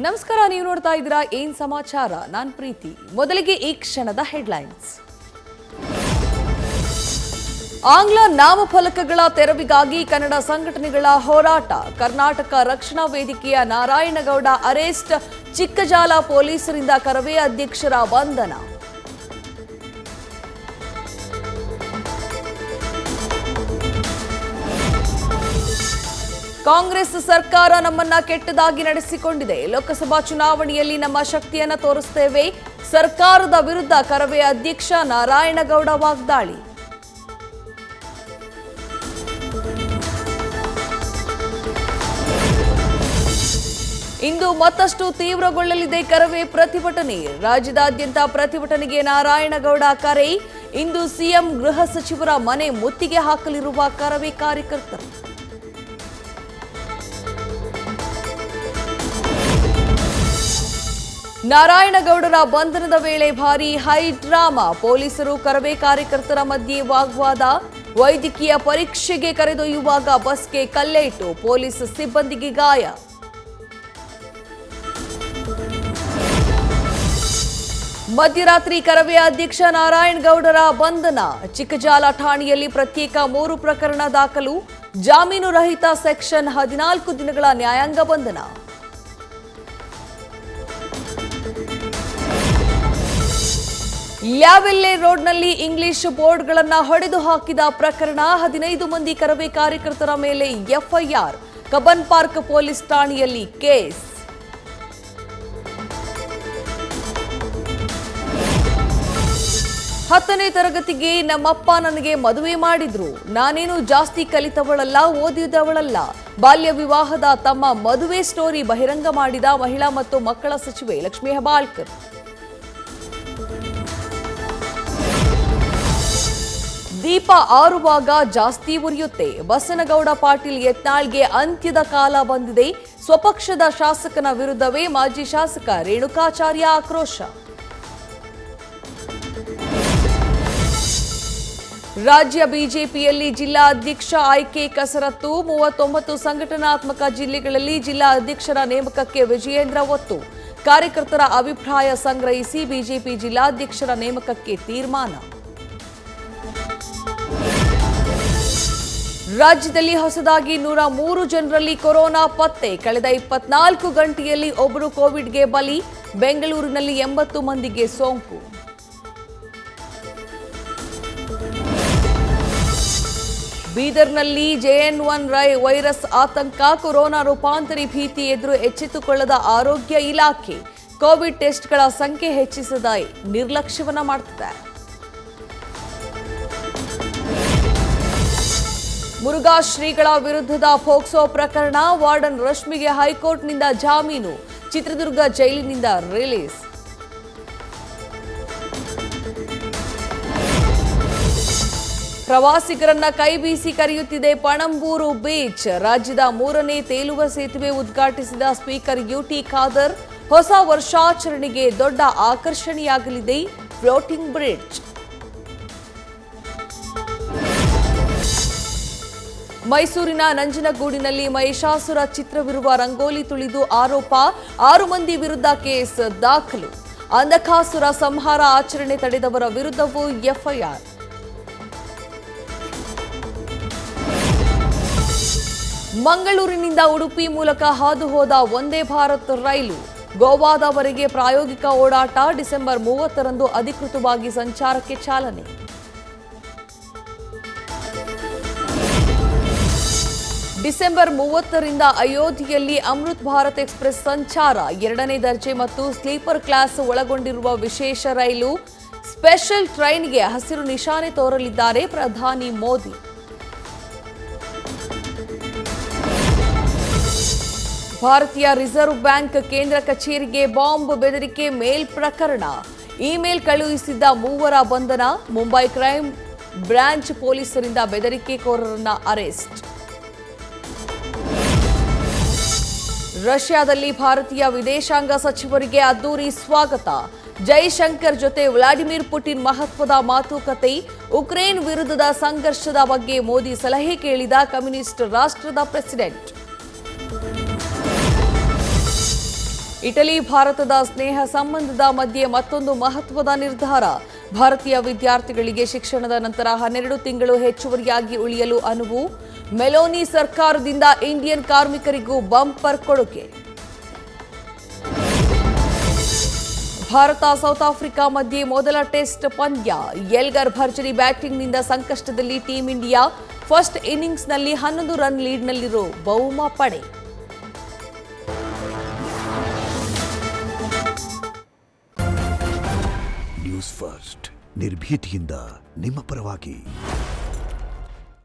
ನಮಸ್ಕಾರ, ನೀವು ನೋಡ್ತಾ ಇದ್ದೀರಾ ಏನ್ ಸಮಾಚಾರ. ನಾನು ಪ್ರೀತಿ. ಮೊದಲಿಗೆ ಈ ಕ್ಷಣದ ಹೆಡ್ಲೈನ್ಸ್. ಆಂಗ್ಲ ನಾಮಫಲಕಗಳ ತೆರವಿಗಾಗಿ ಕನ್ನಡ ಸಂಘಟನೆಗಳ ಹೋರಾಟ. ಕರ್ನಾಟಕ ರಕ್ಷಣಾ ವೇದಿಕೆಯ ನಾರಾಯಣಗೌಡ ಅರೆಸ್ಟ್. ಚಿಕ್ಕಜಾಲ ಪೊಲೀಸರಿಂದ ಕರವೇ ಅಧ್ಯಕ್ಷರ ಬಂಧನ. ಕಾಂಗ್ರೆಸ್ ಸರ್ಕಾರ ನಮ್ಮನ್ನ ಕೆಟ್ಟದಾಗಿ ನಡೆಸಿಕೊಂಡಿದೆ. ಲೋಕಸಭಾ ಚುನಾವಣೆಯಲ್ಲಿ ನಮ್ಮ ಶಕ್ತಿಯನ್ನ ತೋರಿಸುತ್ತೇವೆ. ಸರ್ಕಾರದ ವಿರುದ್ಧ ಕರವೇ ಅಧ್ಯಕ್ಷ ನಾರಾಯಣಗೌಡ ವಾಗ್ದಾಳಿ. ಇಂದು ಮತ್ತಷ್ಟು ತೀವ್ರಗೊಳ್ಳಲಿದೆ ಕರವೇ ಪ್ರತಿಭಟನೆ. ರಾಜ್ಯದಾದ್ಯಂತ ಪ್ರತಿಭಟನೆಗೆ ನಾರಾಯಣಗೌಡ ಕರೆ. ಇಂದು ಸಿಎಂ ಗೃಹ ಸಚಿವರ ಮನೆ ಮುತ್ತಿಗೆ ಹಾಕಲಿರುವ ಕರವೇ ಕಾರ್ಯಕರ್ತರು. ನಾರಾಯಣಗೌಡರ ಬಂಧನದ ವೇಳೆ ಭಾರೀ ಹೈ ಡ್ರಾಮಾ. ಪೊಲೀಸರು ಕರವೇ ಕಾರ್ಯಕರ್ತರ ಮಧ್ಯೆ ವಾಗ್ವಾದ. ವೈದ್ಯಕೀಯ ಪರೀಕ್ಷೆಗೆ ಕರೆದೊಯ್ಯುವಾಗ ಬಸ್ಗೆ ಕಲ್ಲೇಟು. ಪೊಲೀಸ್ ಸಿಬ್ಬಂದಿಗೆ ಗಾಯ. ಮಧ್ಯರಾತ್ರಿ ಕರವೇ ಅಧ್ಯಕ್ಷ ನಾರಾಯಣಗೌಡರ ಬಂಧನ. ಚಿಕ್ಕಜಾಲ ಠಾಣೆಯಲ್ಲಿ ಪ್ರತ್ಯೇಕ 3 ಪ್ರಕರಣ ದಾಖಲು. ಜಾಮೀನು ರಹಿತ ಸೆಕ್ಷನ್ 14 ದಿನಗಳ ನ್ಯಾಯಾಂಗ ಬಂಧನ. ಲ್ಯಾವೆಲ್ಲೆ ರೋಡ್ನಲ್ಲಿ ಇಂಗ್ಲಿಷ್ ಬೋರ್ಡ್ಗಳನ್ನು ಹೊಡೆದು ಹಾಕಿದ ಪ್ರಕರಣ. 15 ಮಂದಿ ಕರವೇ ಕಾರ್ಯಕರ್ತರ ಮೇಲೆ ಎಫ್ಐಆರ್. ಕಬ್ಬನ್ ಪಾರ್ಕ್ ಪೊಲೀಸ್ ಠಾಣೆಯಲ್ಲಿ ಕೇಸ್. ಹತ್ತನೇ ತರಗತಿಗೆ ನಮ್ಮಪ್ಪ ನನಗೆ ಮದುವೆ ಮಾಡಿದ್ರು. ನಾನೇನು ಜಾಸ್ತಿ ಕಲಿತವಳಲ್ಲ, ಓದಿದವಳಲ್ಲ. ಬಾಲ್ಯ ವಿವಾಹದ ತಮ್ಮ ಮದುವೆ ಸ್ಟೋರಿ ಬಹಿರಂಗ ಮಾಡಿದ ಮಹಿಳಾ ಮತ್ತು ಮಕ್ಕಳ ಸಚಿವೆ ಲಕ್ಷ್ಮೀ ಹೆಬ್ಬಾಳ್ಕರ್. ದೀಪ ಆರುವಾಗ ಜಾಸ್ತಿ ಉರಿಯುತ್ತೆ. ಬಸನಗೌಡ ಪಾಟೀಲ್ ಯತ್ನಾಳ್ಗೆ ಅಂತ್ಯದ ಕಾಲ ಬಂದಿದೆ. ಸ್ವಪಕ್ಷದ ಶಾಸಕನ ವಿರುದ್ಧವೇ ಮಾಜಿ ಶಾಸಕ ರೇಣುಕಾಚಾರ್ಯ ಆಕ್ರೋಶ. ರಾಜ್ಯ ಬಿಜೆಪಿಯಲ್ಲಿ ಜಿಲ್ಲಾ ಅಧ್ಯಕ್ಷ ಆಯ್ಕೆ ಕಸರತ್ತು. 39 ಸಂಘಟನಾತ್ಮಕ ಜಿಲ್ಲೆಗಳಲ್ಲಿ ಜಿಲ್ಲಾ ಅಧ್ಯಕ್ಷರ ನೇಮಕಕ್ಕೆ ವಿಜಯೇಂದ್ರ ಒತ್ತು. ಕಾರ್ಯಕರ್ತರ ಅಭಿಪ್ರಾಯ ಸಂಗ್ರಹಿಸಿ ಬಿಜೆಪಿ ಜಿಲ್ಲಾಧ್ಯಕ್ಷರ ನೇಮಕಕ್ಕೆ ತೀರ್ಮಾನ. ರಾಜ್ಯದಲ್ಲಿ ಹೊಸದಾಗಿ 103 ಜನರಲ್ಲಿ ಕೊರೋನಾ ಪತ್ತೆ. ಕಳೆದ 24 ಗಂಟೆಯಲ್ಲಿ ಒಬ್ಬರು ಕೋವಿಡ್ಗೆ ಬಲಿ. ಬೆಂಗಳೂರಿನಲ್ಲಿ 80 ಮಂದಿಗೆ ಸೋಂಕು. ಬೀದರ್ನಲ್ಲಿ JN1 ವೈರಸ್ ಆತಂಕ. ಕೊರೋನಾ ರೂಪಾಂತರಿ ಭೀತಿ ಎದುರು ಎಚ್ಚೆತ್ತುಕೊಳ್ಳದ ಆರೋಗ್ಯ ಇಲಾಖೆ. ಕೋವಿಡ್ ಟೆಸ್ಟ್ಗಳ ಸಂಖ್ಯೆ ಹೆಚ್ಚಿಸದ ನಿರ್ಲಕ್ಷ್ಯವನ್ನ ಮಾಡುತ್ತಿದೆ. ಮುರುಘಾ ಶ್ರೀಗಳ ವಿರುದ್ಧದ ಪೋಕ್ಸೋ ಪ್ರಕರಣ. ವಾರ್ಡನ್ ರಶ್ಮಿಗೆ ಹೈಕೋರ್ಟ್ನಿಂದ ಜಾಮೀನು. ಚಿತ್ರದುರ್ಗ ಜೈಲಿನಿಂದ ರಿಲೀಸ್. ಪ್ರವಾಸಿಗರನ್ನ ಕೈಬೀಸಿ ಕರೆಯುತ್ತಿದೆ ಪಣಂಬೂರು ಬೀಚ್. ರಾಜ್ಯದ 3ನೇ ತೇಲುವ ಸೇತುವೆ ಉದ್ಘಾಟಿಸಿದ ಸ್ಪೀಕರ್ UT ಖಾದರ್. ಹೊಸ ವರ್ಷಾಚರಣೆಗೆ ದೊಡ್ಡ ಆಕರ್ಷಣೆಯಾಗಲಿದೆ ಫ್ಲೋಟಿಂಗ್ ಬ್ರಿಡ್ಜ್. ಮೈಸೂರಿನ ನಂಜನಗೂಡಿನಲ್ಲಿ ಮಹಿಷಾಸುರ ಚಿತ್ರವಿರುವ ರಂಗೋಲಿ ತುಳಿದು ಆರೋಪ. 6 ಮಂದಿ ವಿರುದ್ಧ ಕೇಸ್ ದಾಖಲು. ಅಂಧಕಾಸುರ ಸಂಹಾರ ಆಚರಣೆ ತಡೆದವರ ವಿರುದ್ಧವೂ ಎಫ್ಐಆರ್. ಮಂಗಳೂರಿನಿಂದ ಉಡುಪಿ ಮೂಲಕ ಹಾದು ಹೋದ ವಂದೇ ಭಾರತ್ ರೈಲು ಗೋವಾದವರೆಗೆ ಪ್ರಾಯೋಗಿಕ ಓಡಾಟ. ಡಿಸೆಂಬರ್ 30ರಂದು ಅಧಿಕೃತವಾಗಿ ಸಂಚಾರಕ್ಕೆ ಚಾಲನೆ. ಡಿಸೆಂಬರ್ 30ರಿಂದ ಅಯೋಧ್ಯೆಯಲ್ಲಿ ಅಮೃತ್ ಭಾರತ್ ಎಕ್ಸ್ಪ್ರೆಸ್ ಸಂಚಾರ. 2ನೇ ದರ್ಜೆ ಮತ್ತು ಸ್ಲೀಪರ್ ಕ್ಲಾಸ್ ಒಳಗೊಂಡಿರುವ ವಿಶೇಷ ರೈಲು. ಸ್ಪೆಷಲ್ ಟ್ರೈನ್ಗೆ ಹಸಿರು ನಿಶಾನೆ ತೋರಲಿದ್ದಾರೆ ಪ್ರಧಾನಿ ಮೋದಿ. ಭಾರತೀಯ ರಿಸರ್ವ್ ಬ್ಯಾಂಕ್ ಕೇಂದ್ರ ಕಚೇರಿಗೆ ಬಾಂಬ್ ಬೆದರಿಕೆ ಮೇಲ್ ಪ್ರಕರಣ. ಇಮೇಲ್ ಕಳುಹಿಸಿದ್ದ 3 ಬಂಧನ. ಮುಂಬೈ ಕ್ರೈಮ್ ಬ್ರಾಂಚ್ ಪೊಲೀಸರಿಂದ ಬೆದರಿಕೆಕೋರರನ್ನ ಅರೆಸ್ಟ್. ರಷ್ಯಾದಲ್ಲಿ ಭಾರತೀಯ ವಿದೇಶಾಂಗ ಸಚಿವರಿಗೆ ಅದ್ದೂರಿ ಸ್ವಾಗತ. ಜೈಶಂಕರ್ ಜೊತೆ ವ್ಲಾಡಿಮಿರ್ ಪುಟಿನ್ ಮಹತ್ವದ ಮಾತುಕತೆ. ಉಕ್ರೇನ್ ವಿರುದ್ಧದ ಸಂಘರ್ಷದ ಬಗ್ಗೆ ಮೋದಿ ಸಲಹೆ ಕೇಳಿದ ಕಮ್ಯುನಿಸ್ಟ್ ರಾಷ್ಟ್ರದ ಪ್ರೆಸಿಡೆಂಟ್. ಇಟಲಿ ಭಾರತದ ಸ್ನೇಹ ಸಂಬಂಧದ ಮಧ್ಯೆ ಮತ್ತೊಂದು ಮಹತ್ವದ ನಿರ್ಧಾರ. ಭಾರತೀಯ ವಿದ್ಯಾರ್ಥಿಗಳಿಗೆ ಶಿಕ್ಷಣದ ನಂತರ 12 ತಿಂಗಳು ಹೆಚ್ಚುವರಿಯಾಗಿ ಉಳಿಯಲು ಅನುವು. ಮೆಲೋನಿ ಸರ್ಕಾರದಿಂದ ಇಂಡಿಯನ್ ಕಾರ್ಮಿಕರಿಗೂ ಬಂಪರ್ ಕೊಡುಗೆ. ಭಾರತ ಸೌತ್ ಆಫ್ರಿಕಾ ಮಧ್ಯೆ ಮೊದಲ ಟೆಸ್ಟ್ ಪಂದ್ಯ. ಎಲ್ಗರ್ ಭರ್ಜರಿ ಬ್ಯಾಟಿಂಗ್ನಿಂದ ಸಂಕಷ್ಟದಲ್ಲಿ ಟೀಂ ಇಂಡಿಯಾ. ಫಸ್ಟ್ ಇನ್ನಿಂಗ್ಸ್ನಲ್ಲಿ 11 ರನ್ ಲೀಡ್ನಲ್ಲಿರೋ ಬಹುಮ ಪಡೆ. ನ್ಯೂಸ್ ಫಸ್ಟ್ ನಿರ್ಭೀತಿಯಿಂದ ನಿಮ್ಮ ಪರವಾಗಿ.